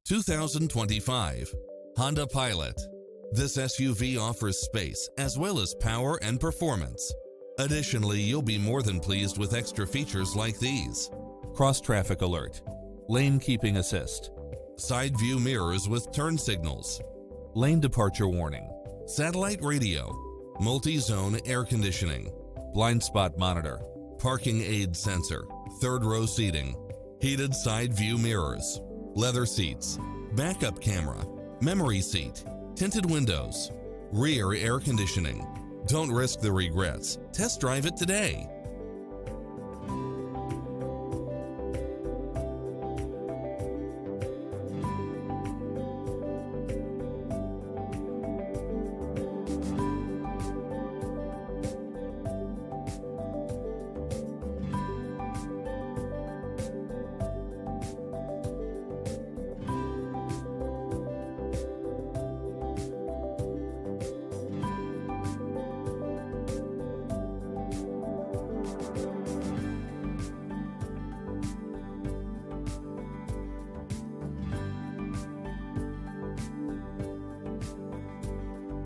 2025 Honda Pilot. This SUV offers space as well as power and performance. Additionally, you'll be more than pleased with extra features like these: cross-traffic alert, lane keeping assist, side view mirrors with turn signals, lane departure warning, satellite radio, multi-zone air conditioning, blind spot monitor, parking aid sensor, third row seating, heated side view mirrors, leather seats, backup camera, memory seat, tinted windows, rear air conditioning. Don't risk the regrets. Test drive it today.